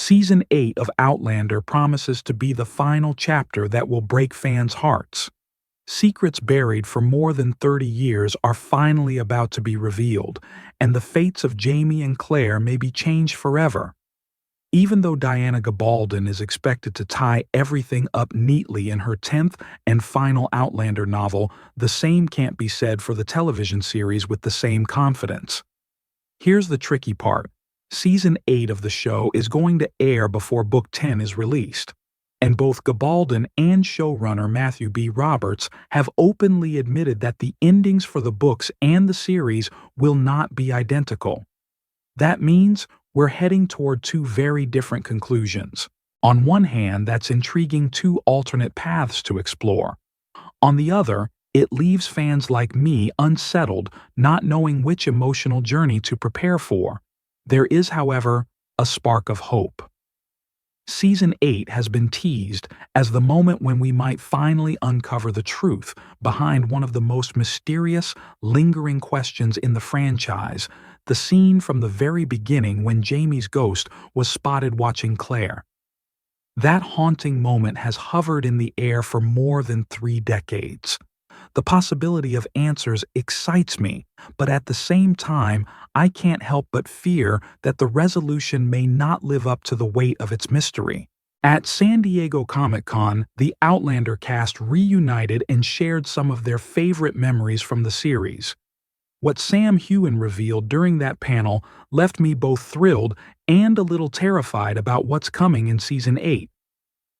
Season 8 of Outlander promises to be the final chapter that will break fans' hearts. Secrets buried for more than 30 years are finally about to be revealed, and the fates of Jamie and Claire may be changed forever. Even though Diana Gabaldon is expected to tie everything up neatly in her 10th and final Outlander novel, the same can't be said for the television series with the same confidence. Here's the tricky part. Season 8 of the show is going to air before Book 10 is released, and both Gabaldon and showrunner Matthew B. Roberts have openly admitted that the endings for the books and the series will not be identical. That means we're heading toward two very different conclusions. On one hand, that's intriguing two alternate paths to explore. On the other, it leaves fans like me unsettled, not knowing which emotional journey to prepare for. There is, however, a spark of hope. Season 8 has been teased as the moment when we might finally uncover the truth behind one of the most mysterious, lingering questions in the franchise, the scene from the very beginning when Jamie's ghost was spotted watching Claire. That haunting moment has hovered in the air for more than 3 decades. The possibility of answers excites me, but at the same time, I can't help but fear that the resolution may not live up to the weight of its mystery. At San Diego Comic-Con, the Outlander cast reunited and shared some of their favorite memories from the series. What Sam Heughan revealed during that panel left me both thrilled and a little terrified about what's coming in Season 8.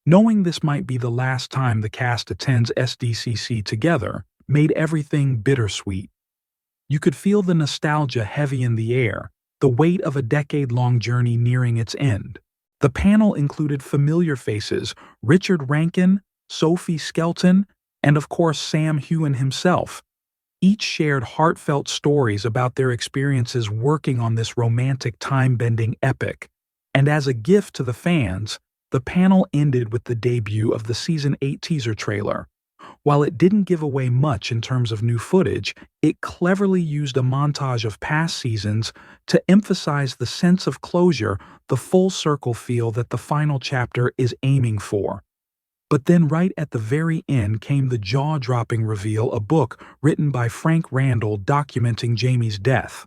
Knowing this might be the last time the cast attends SDCC together made everything bittersweet. You could feel the nostalgia heavy in the air, the weight of a decade-long journey nearing its end. The panel included familiar faces: Richard Rankin, Sophie Skelton, and of course Sam Heughan himself. Each shared heartfelt stories about their experiences working on this romantic time-bending epic. And as a gift to the fans, the panel ended with the debut of the Season 8 teaser trailer. While it didn't give away much in terms of new footage, it cleverly used a montage of past seasons to emphasize the sense of closure, the full circle feel that the final chapter is aiming for. But then right at the very end came the jaw-dropping reveal, a book written by Frank Randall documenting Jamie's death.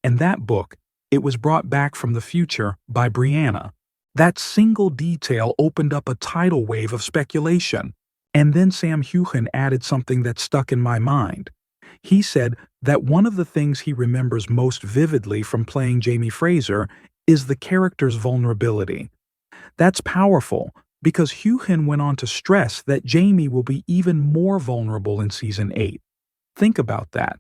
And that book, it was brought back from the future by Brianna. That single detail opened up a tidal wave of speculation. And then Sam Heughan added something that stuck in my mind. He said that one of the things he remembers most vividly from playing Jamie Fraser is the character's vulnerability. That's powerful, because Heughan went on to stress that Jamie will be even more vulnerable in Season 8. Think about that.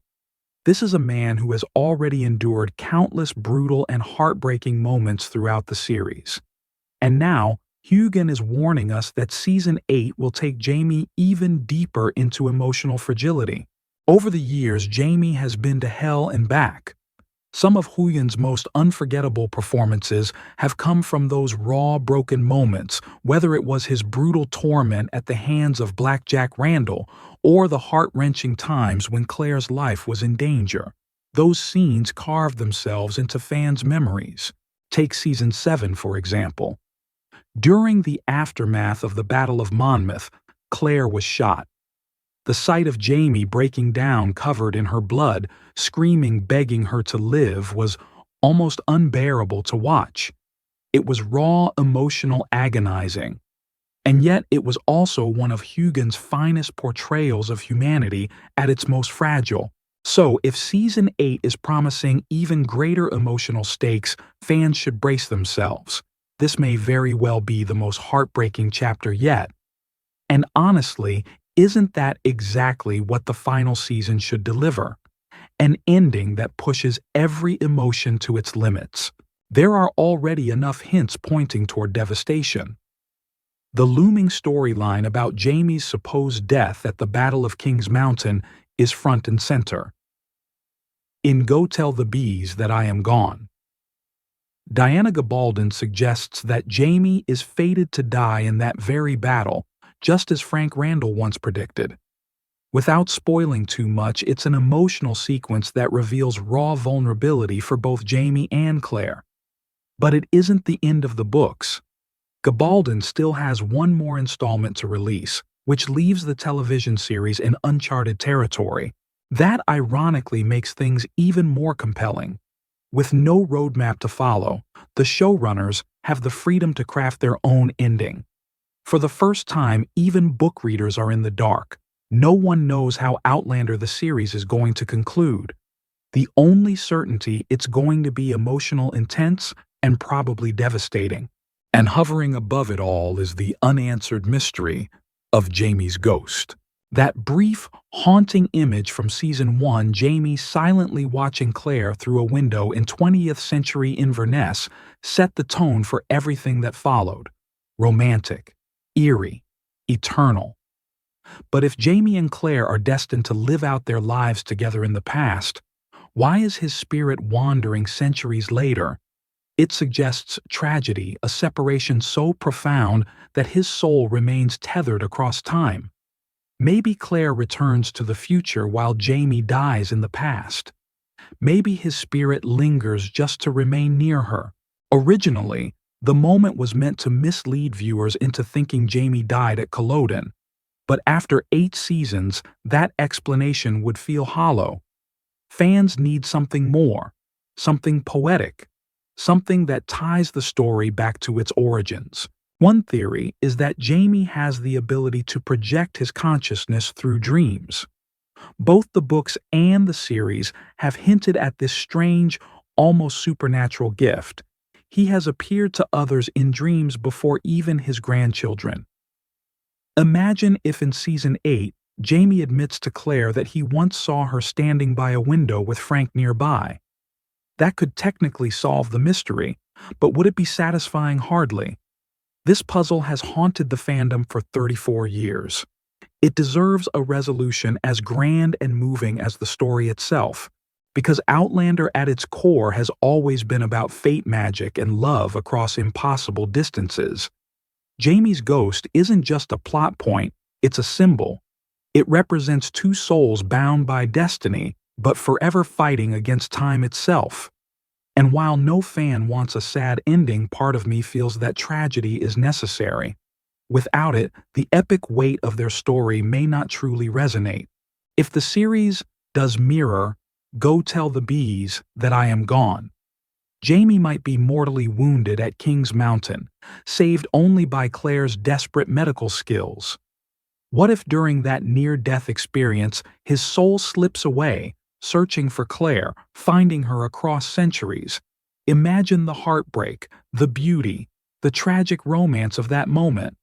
This is a man who has already endured countless brutal and heartbreaking moments throughout the series. And now, Heughan is warning us that Season 8 will take Jamie even deeper into emotional fragility. Over the years, Jamie has been to hell and back. Some of Heughan's most unforgettable performances have come from those raw, broken moments, whether it was his brutal torment at the hands of Black Jack Randall or the heart-wrenching times when Claire's life was in danger. Those scenes carved themselves into fans' memories. Take Season 7, for example. During the aftermath of the Battle of Monmouth, Claire was shot. The sight of Jamie breaking down covered in her blood, screaming, begging her to live, was almost unbearable to watch. It was raw, emotional, agonizing. And yet it was also one of Heughan's finest portrayals of humanity at its most fragile. So if Season 8 is promising even greater emotional stakes, fans should brace themselves. This may very well be the most heartbreaking chapter yet. And honestly, isn't that exactly what the final season should deliver? An ending that pushes every emotion to its limits. There are already enough hints pointing toward devastation. The looming storyline about Jamie's supposed death at the Battle of King's Mountain is front and center. In Go Tell the Bees That I Am Gone, Diana Gabaldon suggests that Jamie is fated to die in that very battle, just as Frank Randall once predicted. Without spoiling too much, it's an emotional sequence that reveals raw vulnerability for both Jamie and Claire. But it isn't the end of the books. Gabaldon still has one more installment to release, which leaves the television series in uncharted territory. That ironically makes things even more compelling. With no roadmap to follow, the showrunners have the freedom to craft their own ending. For the first time, even book readers are in the dark. No one knows how Outlander the series is going to conclude. The only certainty, it's going to be emotional, intense, and probably devastating. And hovering above it all is the unanswered mystery of Jamie's ghost. That brief, haunting image from Season 1, Jamie silently watching Claire through a window in 20th century Inverness, set the tone for everything that followed. Romantic, eerie, eternal. But if Jamie and Claire are destined to live out their lives together in the past, why is his spirit wandering centuries later? It suggests tragedy, a separation so profound that his soul remains tethered across time. Maybe Claire returns to the future while Jamie dies in the past. Maybe his spirit lingers just to remain near her. Originally, the moment was meant to mislead viewers into thinking Jamie died at Culloden, but after 8 seasons, that explanation would feel hollow. Fans need something more, something poetic, something that ties the story back to its origins. One theory is that Jamie has the ability to project his consciousness through dreams. Both the books and the series have hinted at this strange, almost supernatural gift. He has appeared to others in dreams before even his grandchildren. Imagine if in Season 8, Jamie admits to Claire that he once saw her standing by a window with Frank nearby. That could technically solve the mystery, but would it be satisfying? Hardly. This puzzle has haunted the fandom for 34 years. It deserves a resolution as grand and moving as the story itself, because Outlander at its core has always been about fate magic and love across impossible distances. Jamie's ghost isn't just a plot point, it's a symbol. It represents 2 souls bound by destiny, but forever fighting against time itself. And while no fan wants a sad ending, part of me feels that tragedy is necessary. Without it, the epic weight of their story may not truly resonate. If the series does mirror, "Go tell the bees that I am gone," Jamie might be mortally wounded at King's Mountain, saved only by Claire's desperate medical skills. What if during that near-death experience, his soul slips away, searching for Claire, finding her across centuries? Imagine the heartbreak, the beauty, the tragic romance of that moment.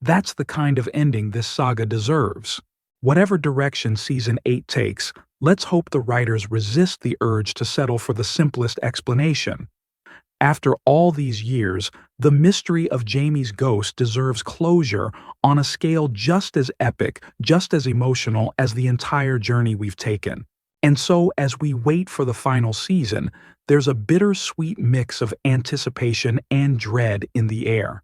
That's the kind of ending this saga deserves. Whatever direction Season 8 takes, let's hope the writers resist the urge to settle for the simplest explanation. After all these years, the mystery of Jamie's ghost deserves closure on a scale just as epic, just as emotional as the entire journey we've taken. And so, as we wait for the final season, there's a bittersweet mix of anticipation and dread in the air.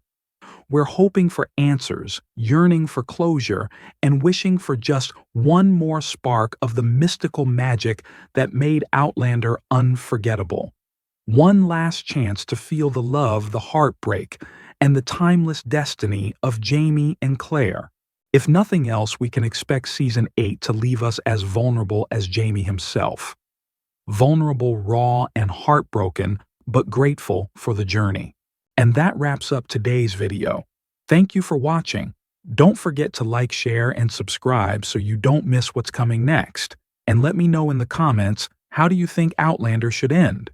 We're hoping for answers, yearning for closure, and wishing for just one more spark of the mystical magic that made Outlander unforgettable. One last chance to feel the love, the heartbreak, and the timeless destiny of Jamie and Claire. If nothing else, we can expect Season 8 to leave us as vulnerable as Jamie himself. Vulnerable, raw, and heartbroken, but grateful for the journey. And that wraps up today's video. Thank you for watching. Don't forget to like, share, and subscribe so you don't miss what's coming next. And let me know in the comments, how do you think Outlander should end?